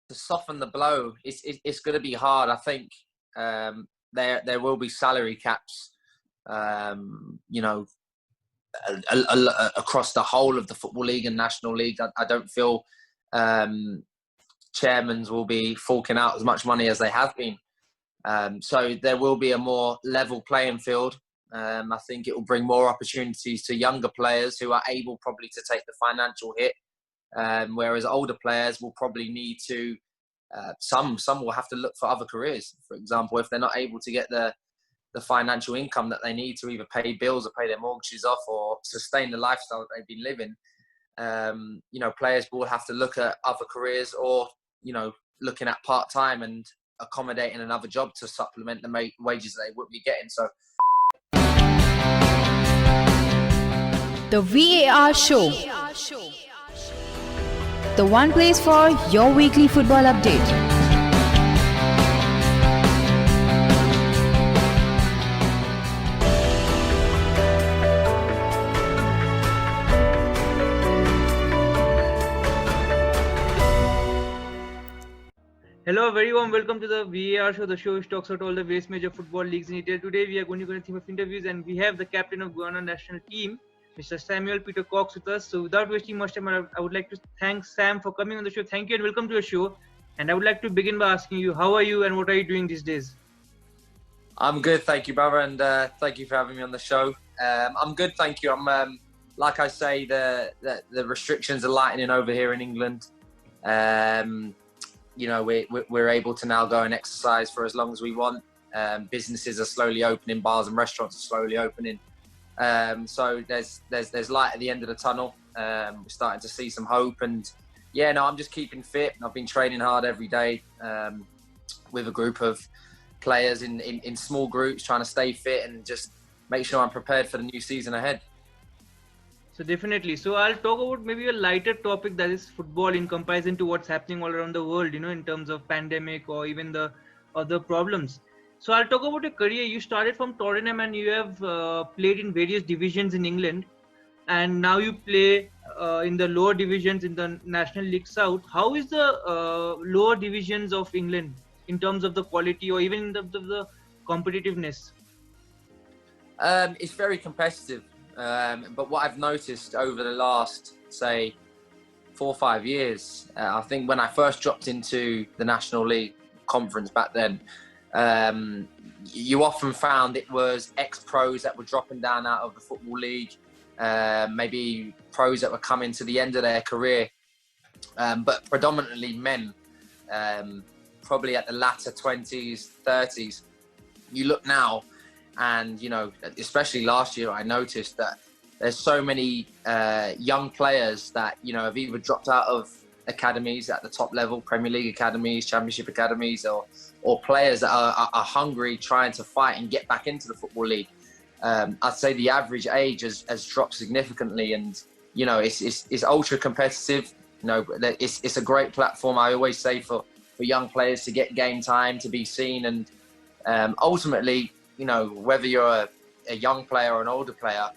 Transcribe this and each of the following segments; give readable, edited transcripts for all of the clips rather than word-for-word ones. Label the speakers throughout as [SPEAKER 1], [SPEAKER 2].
[SPEAKER 1] to soften the blow, it's going to be hard. I think there will be salary caps, across the whole of the Football League and National League. I don't feel chairmen will be forking out as much money as they have been. So there will be a more level playing field. I think it will bring more opportunities to younger players who are able probably to take the financial hit, whereas older players will probably need to, some will have to look for other careers. For example, if they're not able to get the financial income that they need to either pay bills or pay their mortgages off or sustain the lifestyle that they've been living, players will have to look at other careers or, looking at part-time and accommodating another job to supplement the wages they would be getting. So
[SPEAKER 2] The VAR Show. The one place for your weekly football update.
[SPEAKER 3] Hello, a very warm welcome to the VAR Show, the show which talks about all the various major football leagues in Italy. Today we are going to go into a theme of interviews, and we have the captain of Guyana national team, Mr. Peter Cox, with us. So without wasting much time, I would like to thank Sam for coming on the show. Thank you and welcome to the show. And I would like to begin by asking you, how are you and what are you doing these days?
[SPEAKER 1] I'm good, thank you, brother, and thank you for having me on the show. I'm good, thank you. I'm like I say, the restrictions are lightening over here in England. We're able to now go and exercise for as long as we want. Businesses are slowly opening, bars and restaurants are slowly opening. So there's light at the end of the tunnel. We're starting to see some hope, and I'm just keeping fit. I've been training hard every day with a group of players in small groups, trying to stay fit and just make sure I'm prepared for the new season ahead.
[SPEAKER 3] So definitely. So I'll talk about maybe a lighter topic, that is football, in comparison to what's happening all around the world, in terms of pandemic or even the other problems. So I'll talk about your career. You started from Tottenham and you have played in various divisions in England, and now you play in the lower divisions in the National League South. How is the lower divisions of England in terms of the quality or even in terms of the competitiveness?
[SPEAKER 1] It's very competitive. But what I've noticed over the last, say, 4 or 5 years, I think when I first dropped into the National League Conference back then, you often found it was ex-pros that were dropping down out of the Football League, maybe pros that were coming to the end of their career, but predominantly men, probably at the latter 20s, 30s. You look now, and, especially last year, I noticed that there's so many young players that, have either dropped out of academies at the top level, Premier League academies, Championship academies, or players that are hungry, trying to fight and get back into the Football League. I'd say the average age has dropped significantly, and, it's ultra competitive. It's a great platform, I always say, for young players to get game time, to be seen, and ultimately, whether you're a young player or an older player,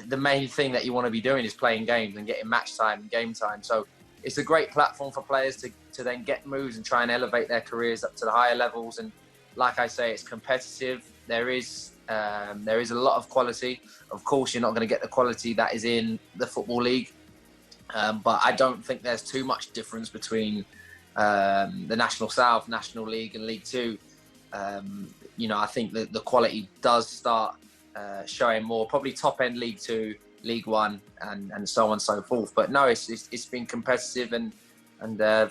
[SPEAKER 1] the main thing that you want to be doing is playing games and getting match time and game time. So it's a great platform for players to then get moves and try and elevate their careers up to the higher levels. And like I say, it's competitive. There is a lot of quality. Of course, you're not going to get the quality that is in the Football League. But I don't think there's too much difference between the National South, National League and League Two. I think that the quality does start showing more, probably top end League Two, League One, and so on and so forth. But no, it's been competitive and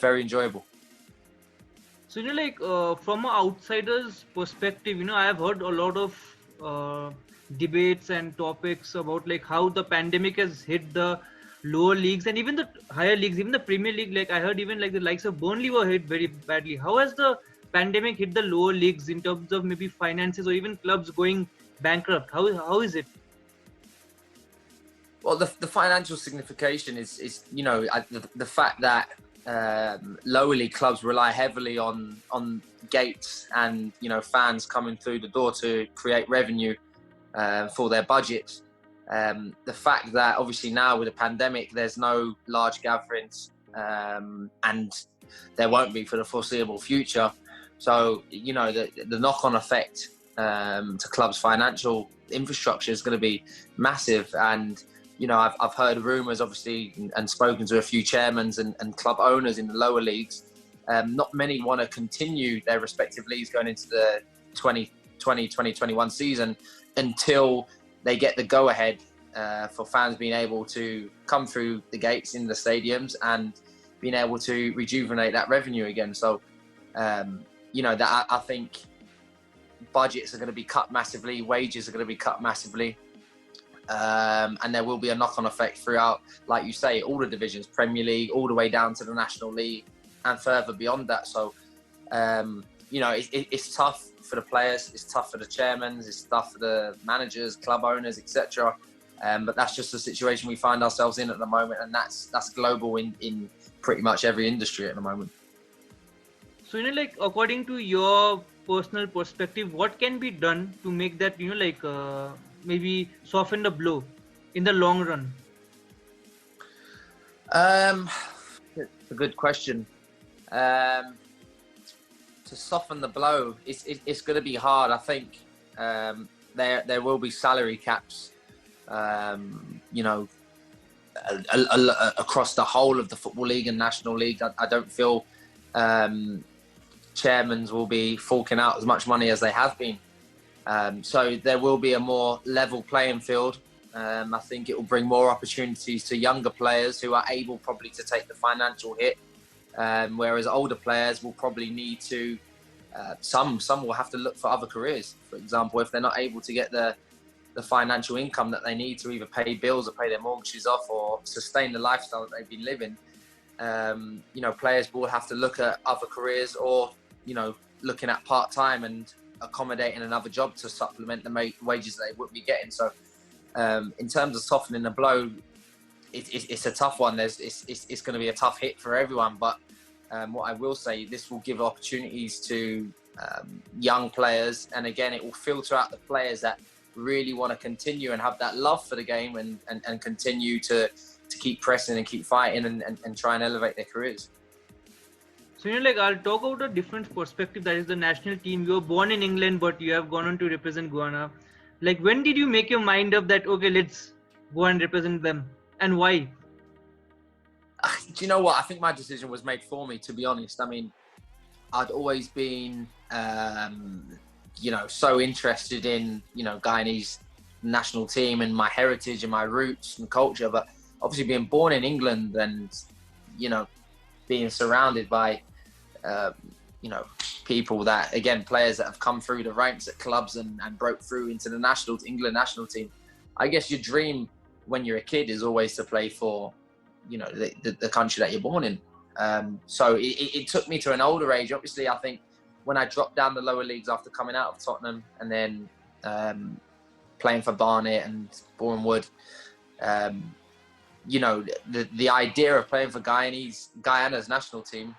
[SPEAKER 1] very enjoyable.
[SPEAKER 3] So from an outsider's perspective, I have heard a lot of debates and topics about how the pandemic has hit the lower leagues and even the higher leagues, even the Premier League. I heard even the likes of Burnley were hit very badly. How has the pandemic hit the lower leagues in terms of maybe finances or even clubs going bankrupt? How is it?
[SPEAKER 1] Well, the financial signification is the fact that lower league clubs rely heavily on gates and fans coming through the door to create revenue for their budgets. The fact that obviously now with the pandemic there's no large gatherings, and there won't be for the foreseeable future. So, you know, the knock-on effect to clubs' financial infrastructure is going to be massive. And, you know, I've heard rumours, obviously, and spoken to a few chairmen and club owners in the lower leagues. Not many want to continue their respective leagues going into the 2020-2021 season until they get the go-ahead for fans being able to come through the gates in the stadiums and being able to rejuvenate that revenue again. So, you know, that I think budgets are going to be cut massively, wages are going to be cut massively, and there will be a knock-on effect throughout, like you say, all the divisions, Premier League, all the way down to the National League and further beyond that. So, you know, it's tough for the players, it's tough for the chairmen, it's tough for the managers, club owners, etc. But that's just the situation we find ourselves in at the moment, and that's global in pretty much every industry at the moment.
[SPEAKER 3] So, you know, like, according to your personal perspective, what can be done to make that, you know, like, maybe soften the blow in the long run?
[SPEAKER 1] It's a good question. To soften the blow, it's going to be hard. I think there will be salary caps, you know, across the whole of the Football League and National League. I don't feel chairmen will be forking out as much money as they have been. So there will be a more level playing field. I think it will bring more opportunities to younger players who are able probably to take the financial hit, whereas older players will probably need to, some will have to look for other careers. For example, if they're not able to get the financial income that they need to either pay bills or pay their mortgages off or sustain the lifestyle that they've been living, you know, players will have to look at other careers or, you know, looking at part-time and accommodating another job to supplement the wages that they would be getting. So in terms of softening the blow, it's a tough one. It's going to be a tough hit for everyone, but what I will say, this will give opportunities to young players, and again, it will filter out the players that really want to continue and have that love for the game and continue to keep pressing and keep fighting and try and elevate their careers.
[SPEAKER 3] So, you know, like, I'll talk about a different perspective, that is the national team. You were born in England, but you have gone on to represent Guyana. Like, when did you make your mind up that, okay, let's go and represent them, and why?
[SPEAKER 1] Do you know what? I think my decision was made for me, to be honest. I mean, I'd always been, you know, so interested in, you know, Guyanese national team and my heritage and my roots and culture. But obviously being born in England and, you know, being surrounded by, you know, people that, again, players that have come through the ranks at clubs and broke through into the England national team. I guess your dream when you're a kid is always to play for, you know, the country that you're born in. So it took me to an older age. Obviously, I think when I dropped down the lower leagues after coming out of Tottenham and then playing for Barnet and Boreham Wood, you know, the idea of playing for Guyana's national team,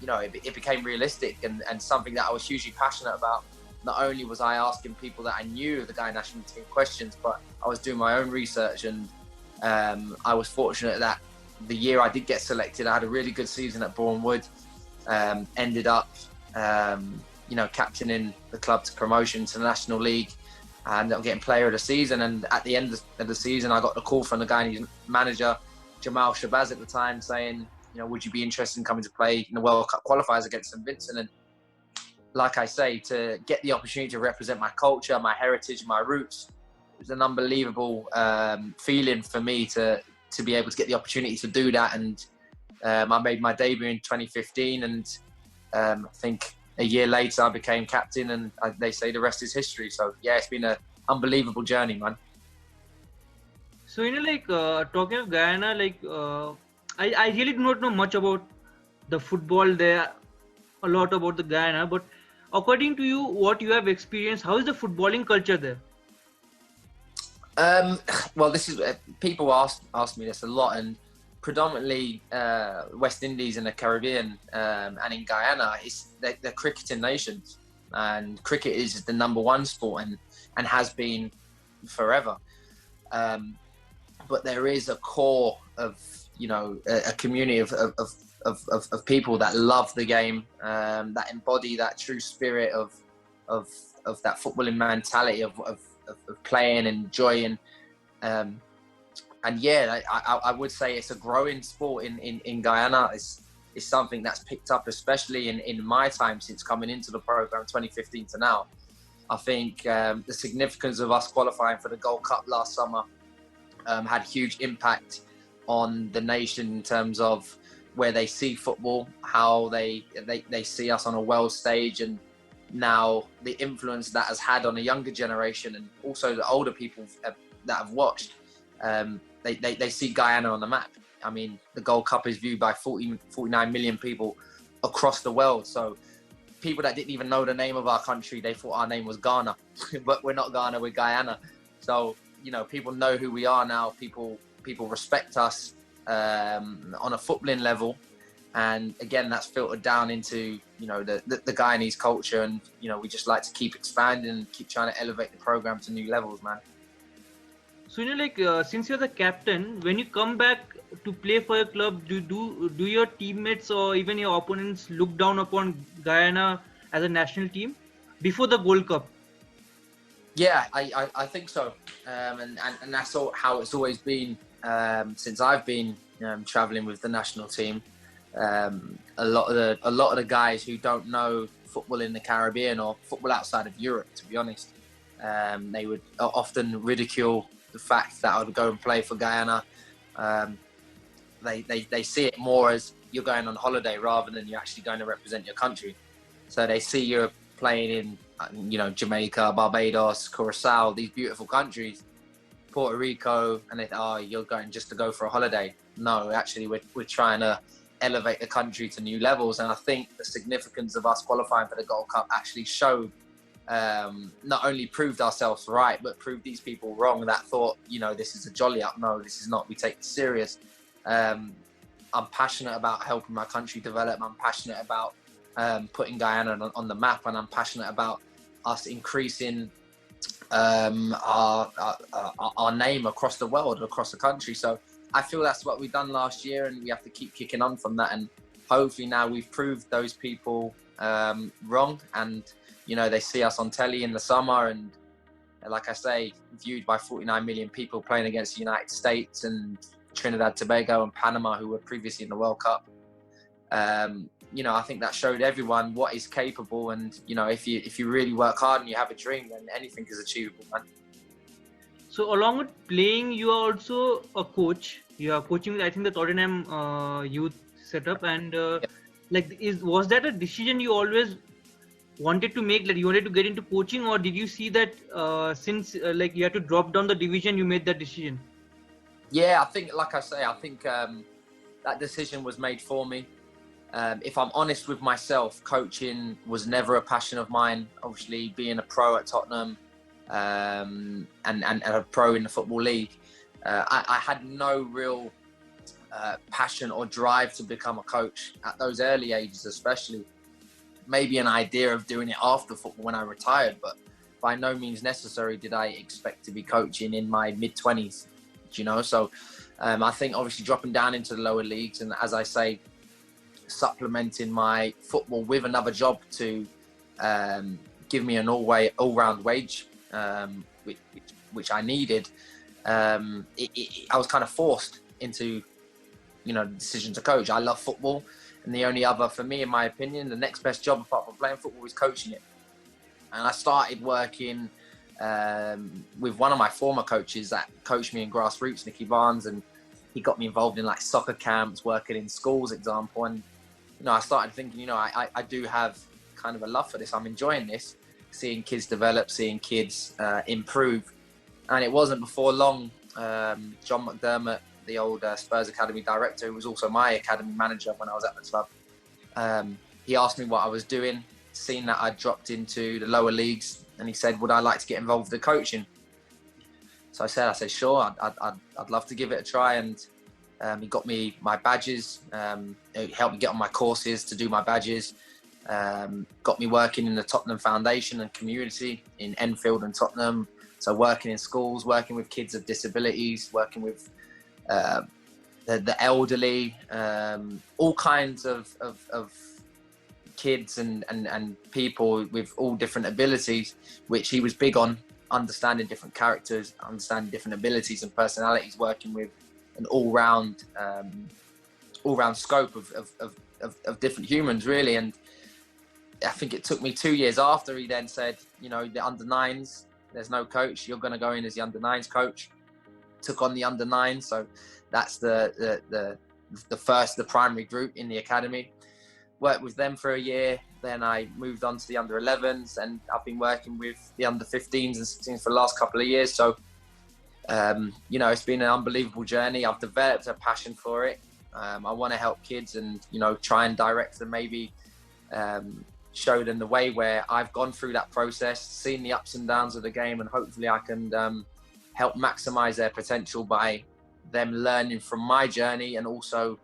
[SPEAKER 1] you know, it became realistic and something that I was hugely passionate about. Not only was I asking people that I knew of the Guyana national team questions, but I was doing my own research, and I was fortunate that the year I did get selected, I had a really good season at Boreham Wood. Ended up, you know, captaining the club to promotion to the National League, and I'm getting player of the season. And at the end of the season, I got the call from the Guyanese manager, Jamal Shabazz at the time, saying, you know, would you be interested in coming to play in the World Cup qualifiers against St Vincent? And like I say, to get the opportunity to represent my culture, my heritage, my roots, it was an unbelievable feeling for me to be able to get the opportunity to do that. And I made my debut in 2015, and I think a year later I became captain, and they say the rest is history. So yeah, it's been an unbelievable journey, man.
[SPEAKER 3] So, you know, like, talking of Guyana, like, I really do not know much about the football there, a lot about the Guyana, but according to you, what you have experienced, how is the footballing culture there?
[SPEAKER 1] Well, this is people ask me this a lot, and predominantly West Indies and the Caribbean and in Guyana, they're cricketing nations, and cricket is the number one sport and has been forever. But there is a core of a community of people that love the game, that embody that true spirit of that footballing mentality of playing and enjoying. And yeah, I would say it's a growing sport in Guyana. It's something that's picked up, especially in my time since coming into the program 2015 to now. I think the significance of us qualifying for the Gold Cup last summer had huge impact on the nation in terms of where they see football, how they see us on a world stage, and now the influence that has had on a younger generation and also the older people that have watched. They see Guyana on the map. I mean, the Gold Cup is viewed by 49 million people across the world. So people that didn't even know the name of our country, they thought our name was Ghana, but we're not Ghana, we're Guyana. So, people know who we are now. People respect us on a footballing level. And again, that's filtered down into, the Guyanese culture. And, we just like to keep expanding and keep trying to elevate the program to new levels, man.
[SPEAKER 3] So, since you're the captain, when you come back to play for your club, do your teammates or even your opponents look down upon Guyana as a national team before the Gold Cup?
[SPEAKER 1] Yeah, I think so. And that's how it's always been since I've been traveling with the national team. A lot of the guys who don't know football in the Caribbean or football outside of Europe, to be honest, they would often ridicule the fact that I would go and play for Guyana. They see it more as you're going on holiday rather than you're actually going to represent your country. So they see you playing in, Jamaica, Barbados, Curacao, these beautiful countries, Puerto Rico, and they think, oh, you're going just to go for a holiday. No, actually, we're trying to elevate the country to new levels. And I think the significance of us qualifying for the Gold Cup actually showed, not only proved ourselves right, but proved these people wrong that thought, this is a jolly up. No, this is not. We take it serious. I'm passionate about helping my country develop. I'm passionate about putting Guyana on the map, and I'm passionate about us increasing our name across the world, across the country. So I feel that's what we've done last year, and we have to keep kicking on from that. And hopefully now we've proved those people wrong, and they see us on telly in the summer, and like I say, viewed by 49 million people playing against the United States and Trinidad, Tobago and Panama, who were previously in the World Cup. I think that showed everyone what is capable, and if you really work hard and you have a dream, then anything is achievable, man.
[SPEAKER 3] So along with playing, you are also a coach. You are coaching, I think, the Tottenham youth setup, and was that a decision you always wanted to make, that you wanted to get into coaching, or did you see that since you had to drop down the division, you made that decision?
[SPEAKER 1] Yeah, I think, like I say, that decision was made for me. If I'm honest with myself, coaching was never a passion of mine. Obviously, being a pro at Tottenham and a pro in the Football League, I had no real passion or drive to become a coach at those early ages, especially. Maybe an idea of doing it after football when I retired, but by no means necessary did I expect to be coaching in my mid-20s, So I think obviously dropping down into the lower leagues, and as I say, supplementing my football with another job to give me an all-round wage, which I needed, I was kind of forced into, the decision to coach. I love football. And the only other, for me, in my opinion, the next best job apart from playing football is coaching it. And I started working with one of my former coaches that coached me in grassroots, Nicky Barnes, and he got me involved in soccer camps, working in schools, example. And, I started thinking, I do have kind of a love for this. I'm enjoying this, seeing kids develop, seeing kids improve. And it wasn't before long, John McDermott, the old Spurs Academy director, who was also my academy manager when I was at the club. He asked me what I was doing, seen that I dropped into the lower leagues, and he said, would I like to get involved with the coaching? So I said, sure, I'd love to give it a try. And he got me my badges, he helped me get on my courses to do my badges, got me working in the Tottenham Foundation and community in Enfield and Tottenham. So working in schools, working with kids with disabilities, working with the elderly, all kinds of kids and people with all different abilities, which he was big on understanding different characters, understanding different abilities and personalities, working with an all-round scope of different humans, really. And I think it took me 2 years after he then said, the under-9s, there's no coach, you're going to go in as the under-9s coach. Took on the under-9s, so that's the primary group in the academy. Worked with them for a year, then I moved on to the under-11s, and I've been working with the under-15s and 16s for the last couple of years. So, it's been an unbelievable journey. I've developed a passion for it. I want to help kids and, try and direct them, maybe show them the way where I've gone through that process, seen the ups and downs of the game, and hopefully I can help maximize their potential by them learning from my journey, and also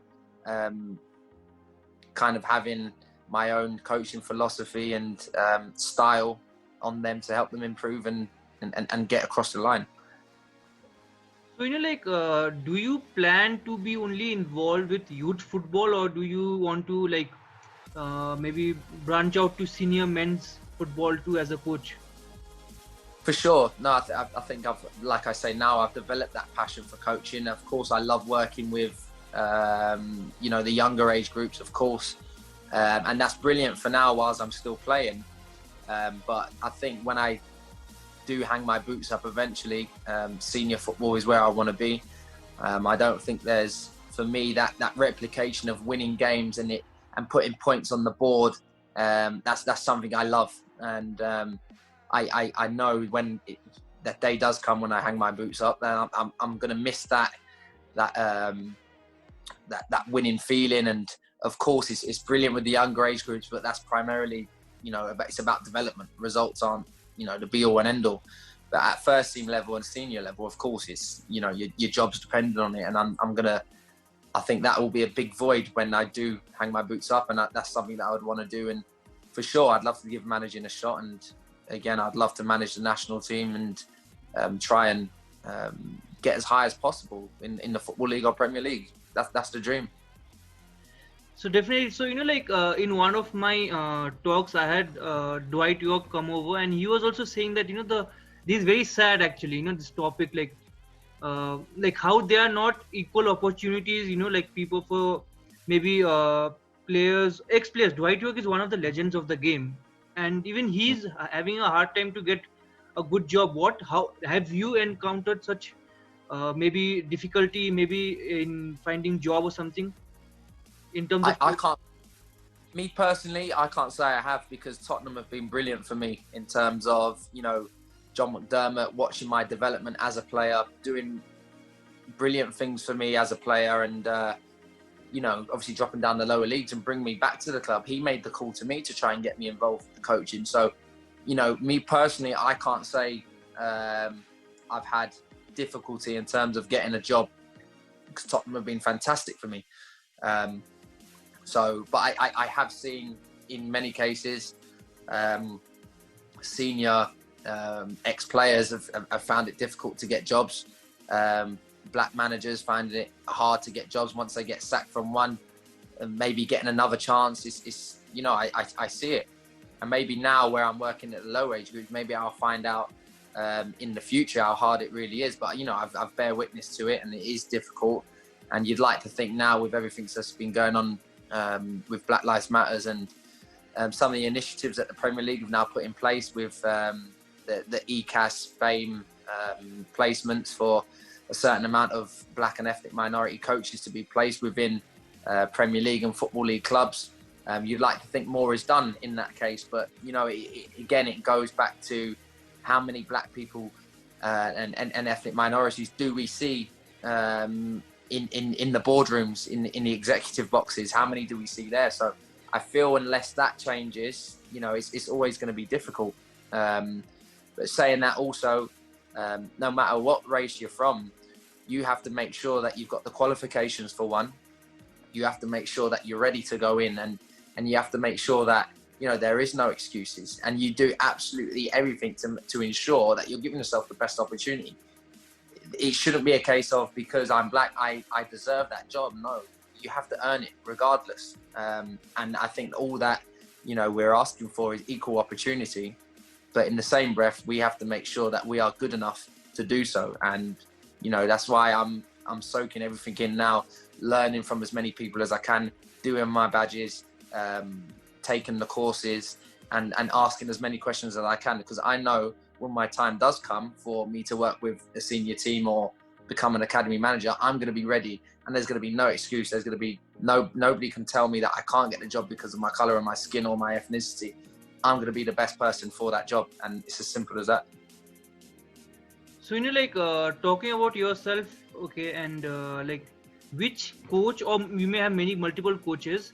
[SPEAKER 1] kind of having my own coaching philosophy and style on them to help them improve and get across the line.
[SPEAKER 3] So, do you plan to be only involved with youth football, or do you want to maybe branch out to senior men's football too as a coach?
[SPEAKER 1] For sure. No, I think like I say now, I've developed that passion for coaching. Of course, I love working with, the younger age groups, of course. And that's brilliant for now whilst I'm still playing. But I think when I do hang my boots up eventually, senior football is where I want to be. I don't think there's, for me, that replication of winning games and putting points on the board. That's something I love. And I know when that day does come when I hang my boots up, then I'm going to miss that winning feeling. And of course, it's brilliant with the younger age groups, but that's primarily, it's about development. Results aren't, the be all and end all. But at first team level and senior level, of course, it's, your job's dependent on it. And I think that will be a big void when I do hang my boots up. And that's something that I would want to do. And for sure, I'd love to give managing a shot. And again, I'd love to manage the national team and try and get as high as possible in the Football League or Premier League. That's the dream.
[SPEAKER 3] So definitely, so in one of my talks, I had Dwight York come over, and he was also saying that this is very sad actually. This topic, how they are not equal opportunities. People for maybe players, ex-players. Dwight York is one of the legends of the game, and even he's having a hard time to get a good job. How have you encountered such maybe difficulty, maybe in finding job or something? In terms of,
[SPEAKER 1] I can't. Me personally, I can't say I have, because Tottenham have been brilliant for me in terms of John McDermott watching my development as a player, doing brilliant things for me as a player, and obviously dropping down the lower leagues and bring me back to the club. He made the call to me to try and get me involved with the coaching. So, me personally, I can't say I've had difficulty in terms of getting a job, because Tottenham have been fantastic for me. But I have seen in many cases senior ex-players have found it difficult to get jobs. Black managers find it hard to get jobs once they get sacked from one, and maybe getting another chance is I see it. And maybe now where I'm working at the low age group, maybe I'll find out in the future how hard it really is. But I've bear witness to it, and it is difficult. And you'd like to think now, with everything that's been going on with Black Lives Matters and some of the initiatives that the Premier League have now put in place with the ECAS fame placements for a certain amount of black and ethnic minority coaches to be placed within Premier League and Football League clubs. You'd like to think more is done in that case, but again, it goes back to how many black people and ethnic minorities do we see in the boardrooms, in the executive boxes? How many do we see there? So I feel unless that changes, it's always going to be difficult. But saying that also, no matter what race you're from, you have to make sure that you've got the qualifications for one. You have to make sure that you're ready to go in, and you have to make sure that there is no excuses, and you do absolutely everything to ensure that you're giving yourself the best opportunity. it shouldn't be a case of because I'm black, I deserve that job. No, you have to earn it regardless. And I think all that, we're asking for is equal opportunity. But in the same breath, we have to make sure that we are good enough to do so. And, that's why I'm soaking everything in now, learning from as many people as I can, doing my badges, taking the courses and asking as many questions as I can, because I know when my time does come for me to work with a senior team or become an academy manager, I'm going to be ready, and there's going to be no excuse. There's going to be nobody can tell me that I can't get the job because of my colour of my skin or my ethnicity. I'm going to be the best person for that job, and it's as simple as that.
[SPEAKER 3] So talking about yourself, okay, and which coach, or you may have multiple coaches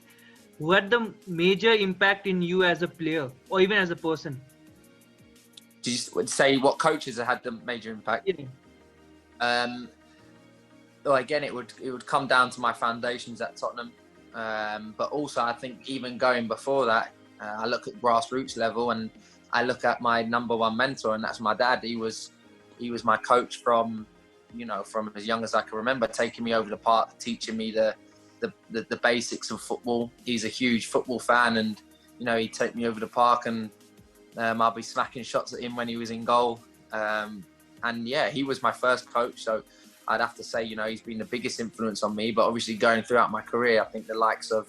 [SPEAKER 3] who had the major impact in you as a player or even as a person?
[SPEAKER 1] Do you say what coaches have had the major impact?
[SPEAKER 3] Yeah.
[SPEAKER 1] Well, again, it would come down to my foundations at Tottenham, but also I think even going before that, I look at grassroots level and I look at my number one mentor, and that's my dad. He was my coach from as young as I can remember, taking me over the park, teaching me the basics of football. He's a huge football fan, and he'd take me over the park and I'll be smacking shots at him when he was in goal. And yeah, he was my first coach. So I'd have to say, he's been the biggest influence on me. But obviously going throughout my career, I think the likes of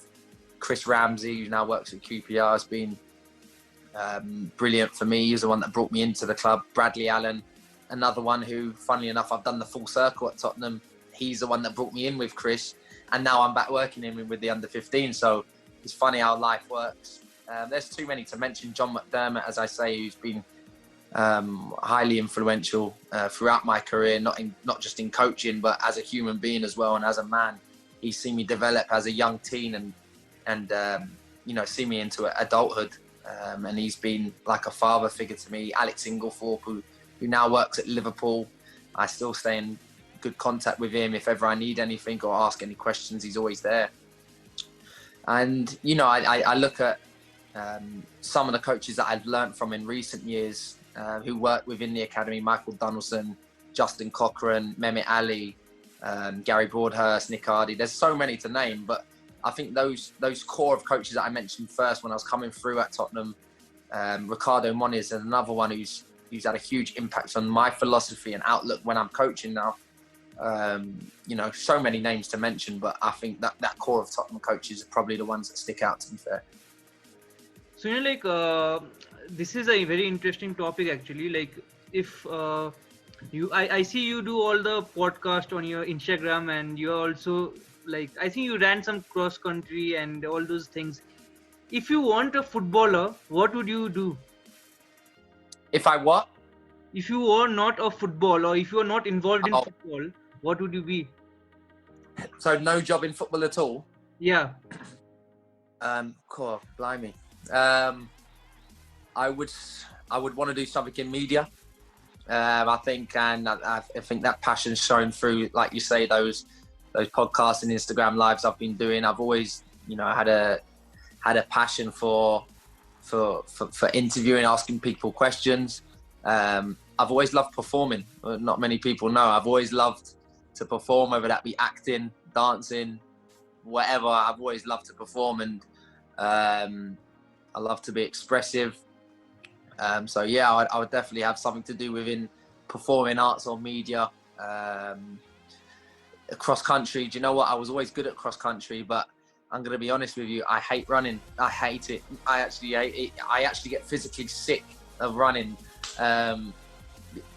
[SPEAKER 1] Chris Ramsey, who now works at QPR, has been brilliant for me. He was the one that brought me into the club. Bradley Allen, another one who, funnily enough, I've done the full circle at Tottenham. He's the one that brought me in with Chris. And now I'm back working in with the under-15. So it's funny how life works. There's too many to mention. John McDermott, as I say, who's been highly influential throughout my career, not just in coaching, but as a human being as well, and as a man. He's seen me develop as a young teen and see me into adulthood. And he's been like a father figure to me. Alex Inglethorpe, who now works at Liverpool. I still stay in good contact with him. If ever I need anything or ask any questions, he's always there. And, I look at some of the coaches that I've learnt from in recent years who work within the academy: Michael Donaldson, Justin Cochran, Mehmet Ali, Gary Broadhurst, Nick Hardy. There's so many to name, but I think those core of coaches that I mentioned first when I was coming through at Tottenham, Ricardo Moniz is another one who's had a huge impact on my philosophy and outlook when I'm coaching now. So many names to mention, but I think that core of Tottenham coaches are probably the ones that stick out, to be fair.
[SPEAKER 3] So this is a very interesting topic actually. If I see you do all the podcast on your Instagram, and you're also I think you ran some cross country and all those things. If you weren't a footballer, what would you do?
[SPEAKER 1] If I what?
[SPEAKER 3] If you were not a football, or if you were not involved in football, what would you be?
[SPEAKER 1] So no job in football at all?
[SPEAKER 3] Yeah.
[SPEAKER 1] Cool, blimey. I would want to do something in media. I think that passion's shown through, like you say, those podcasts and Instagram lives I've been doing. I've always, had a passion for interviewing, asking people questions. I've always loved performing. Not many people know. I've always loved to perform, whether that be acting, dancing, whatever. I've always loved to perform, and I love to be expressive. So yeah, I would definitely have something to do within performing arts or media. Cross country, do you know what? I was always good at cross country, but I'm going to be honest with you, I hate running. I hate it. I actually hate it. I actually get physically sick of running. I've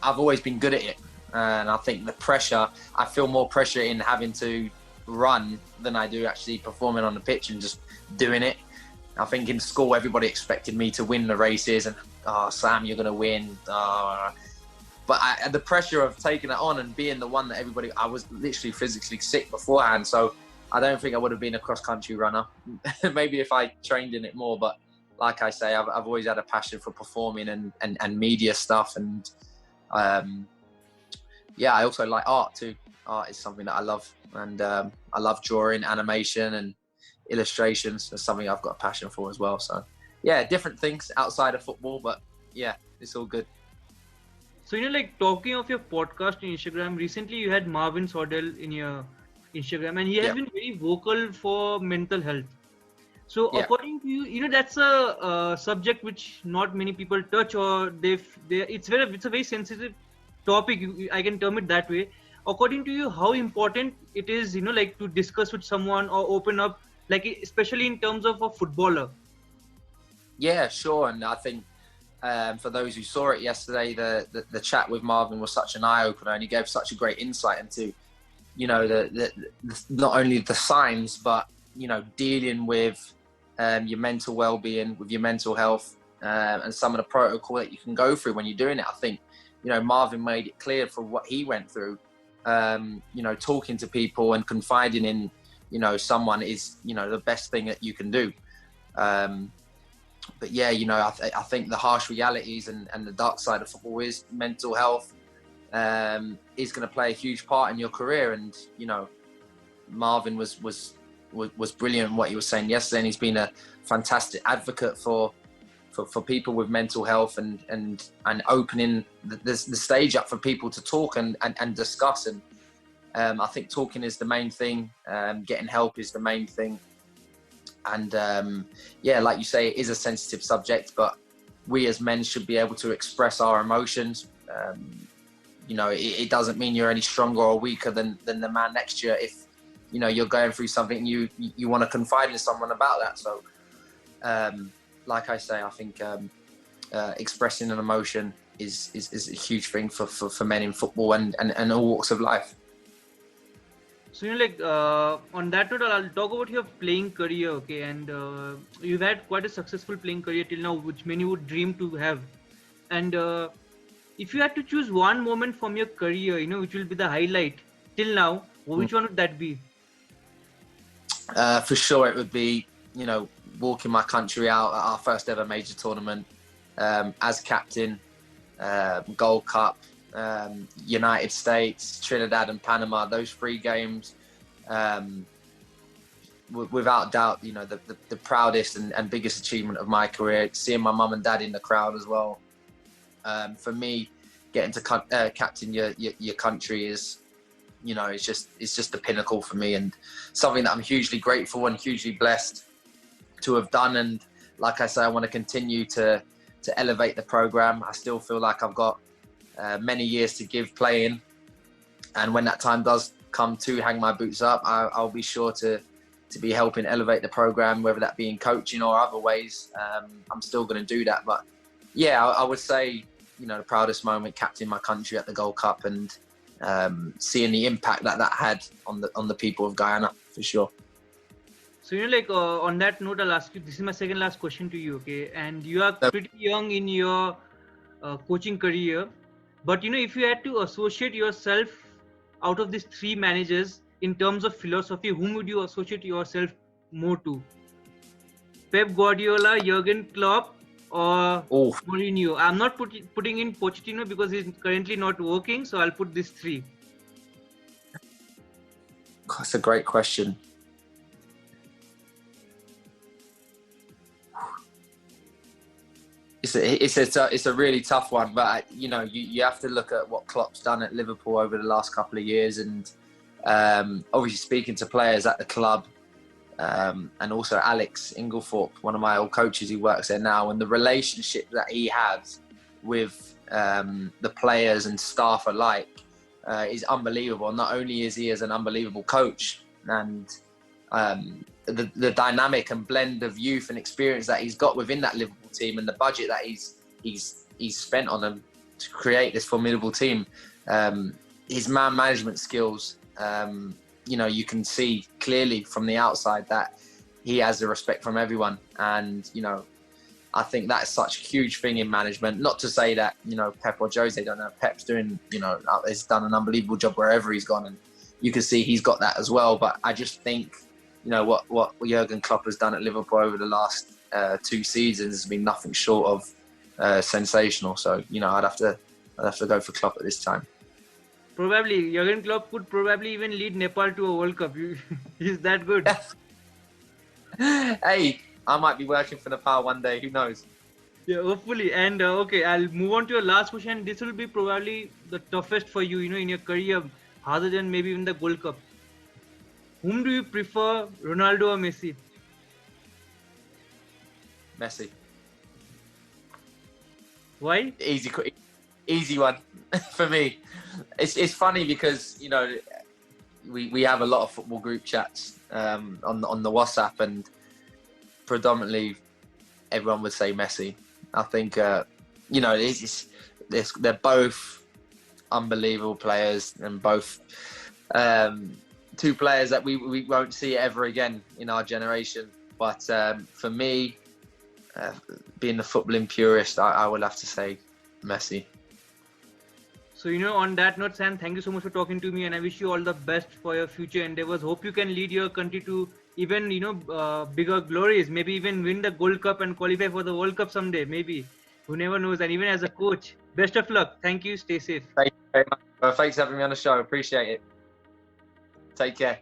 [SPEAKER 1] always been good at it. And I think the pressure, I feel more pressure in having to run than I do actually performing on the pitch and just doing it. I think in school, everybody expected me to win the races and, Sam, you're going to win. But the pressure of taking it on and being the one that everybody, I was literally physically sick beforehand. So I don't think I would have been a cross-country runner. Maybe if I trained in it more. But like I say, I've always had a passion for performing and media stuff. And I also like art too. Art is something that I love. And I love drawing, animation and illustrations. That's something I've got a passion for as well. So yeah, different things outside of football. But yeah, it's all good.
[SPEAKER 3] So, like talking of your podcast in Instagram, recently you had Marvin Sordell in your Instagram, and he has
[SPEAKER 1] Yeah,
[SPEAKER 3] been very vocal for mental health. So,
[SPEAKER 1] yeah,
[SPEAKER 3] according to you, that's a subject which not many people touch, or it's a very sensitive topic. I can term it that way. According to you, how important it is, like to discuss with someone or open up, like especially in terms of a footballer.
[SPEAKER 1] yeah, sure. And I think for those who saw it yesterday, the chat with Marvin was such an eye opener, and he gave such a great insight into, the not only the signs, but dealing with your mental well-being, with your mental health, and some of the protocol that you can go through when you're doing it. I think Marvin made it clear for what he went through. Talking to people and confiding in someone is the best thing that you can do. But yeah, I think the harsh realities and the dark side of football is mental health is going to play a huge part in your career. And Marvin was brilliant in what he was saying yesterday, and he's been a fantastic advocate for people with mental health and opening the stage up for people to talk and discuss. And I think talking is the main thing. Getting help is the main thing. And like you say, it is a sensitive subject, but we as men should be able to express our emotions. It doesn't mean you're any stronger or weaker than the man next to you if you're going through something and you want to confide in someone about that. So like I say, I think expressing an emotion is a huge thing for men in football and all walks of life.
[SPEAKER 3] So, on that note, I'll talk about your playing career, okay? And you've had quite a successful playing career till now, which many would dream to have. And if you had to choose one moment from your career, which will be the highlight till now, which one would that be?
[SPEAKER 1] For sure, it would be, walking my country out at our first ever major tournament as captain, Gold Cup, United States, Trinidad and Panama. Those 3 games, without doubt, the proudest and biggest achievement of my career. Seeing my mum and dad in the crowd as well. For me, getting to captain your country is, it's just the pinnacle for me, and something that I'm hugely grateful and hugely blessed to have done. And like I say, I want to continue to elevate the program. I still feel like I've got many years to give playing, and when that time does come to hang my boots up, I'll be sure to be helping elevate the program, whether that be in coaching or other ways. I'm still going to do that. But yeah, I would say the proudest moment, captaining my country at the Gold Cup, and seeing the impact that had on the people of Guyana, for sure.
[SPEAKER 3] So on that note, I'll ask you, this is my second last question to you, okay? And you are pretty young in your coaching career, but if you had to associate yourself out of these 3 managers in terms of philosophy, whom would you associate yourself more to? Pep Guardiola, Jurgen, Klopp, or Mourinho? I'm not putting in Pochettino because he's currently not working, so I'll put these 3.
[SPEAKER 1] That's a great question. It's a really tough one, but you have to look at what Klopp's done at Liverpool over the last couple of years, and obviously speaking to players at the club, and also Alex Inglethorpe, one of my old coaches who works there now, and the relationship that he has with the players and staff alike is unbelievable. Not only is he as an unbelievable coach, and the dynamic and blend of youth and experience that he's got within that Liverpool team, and the budget that he's spent on them to create this formidable team, his man management skills, you can see clearly from the outside that he has the respect from everyone. And I think that's such a huge thing in management. Not to say that Pep or Jose don't know. Pep's doing he's done an unbelievable job wherever he's gone, and you can see he's got that as well. But I just think what Jurgen Klopp has done at Liverpool over the last 2 seasons has been nothing short of sensational. So I'd have to go for Klopp at this time.
[SPEAKER 3] Probably Jurgen Klopp could probably even lead Nepal to a World Cup. He's that good.
[SPEAKER 1] Hey, I might be working for Nepal one day. Who knows?
[SPEAKER 3] Yeah, hopefully. And okay, I'll move on to your last question. This will be probably the toughest for you, in your career, other than maybe even the Gold Cup. Whom do you prefer, Ronaldo or Messi?
[SPEAKER 1] Messi.
[SPEAKER 3] Why?
[SPEAKER 1] Easy one for me. It's funny because we have a lot of football group chats on the WhatsApp, and predominantly everyone would say Messi. I think they're both unbelievable players, and both two players that we won't see ever again in our generation. But for me, being a footballing purist, I would have to say Messi.
[SPEAKER 3] So, on that note, Sam, thank you so much for talking to me, and I wish you all the best for your future endeavors. Hope you can lead your country to even, bigger glories, maybe even win the Gold Cup and qualify for the World Cup someday, maybe. Who never knows? And even as a coach, best of luck. Thank you. Stay safe.
[SPEAKER 1] Thank you very much. Thanks for having me on the show. Appreciate it. Take care.